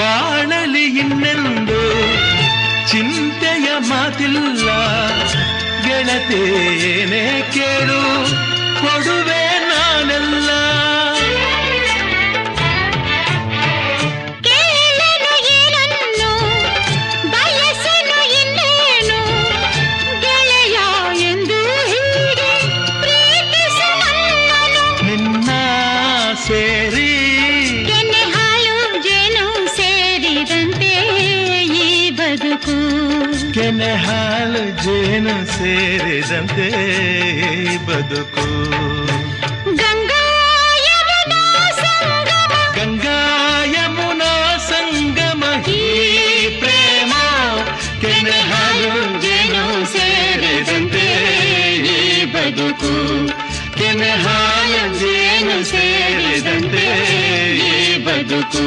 ಬಾಳಲಿ ಇನ್ನೆಂದು ಚಿಂತೆಯ ಮಾತಿಲ್ಲ, ಗೆಳತೇನೆ ಕೇಳು ಕೊಡುವೆ ನಾನೆಲ್ಲ. ಕೇಳನು ಏನನ್ನು ಬಯಸನು ಇನ್ನೇನು, ಗೆಳೆಯ ಎಂದು ಹೀಗೆ ಪ್ರೀತಿಸು ನನ್ನನು. ನಿನ್ನ ಸೇರಿ ಕೆನೆ ಹಾಲು ಜೇನು ಸೇರಿದಂತೆ ಈ ಬದುಕು, ಕೆನೆ ಹಾಲು ಜೇನು ಸೇರಿದಂತೆ ಈ ಬದುಕು. ಗಂಗಾ ಯಮುನಾ ಸಂಗಮ, ಗಂಗಾ ಯಮುನಾ ಸಂಗಮ ಈ ಪ್ರೇಮ, ಕೆನೆ ಹಾಲು ಜೇನು ಸೇರಿದಂತೆ ಈ ಬದುಕು, ಕೆನೆ ಹಾಲು ಜೇನು ಸೇರಿದಂತೆ ಈ ಬದುಕು.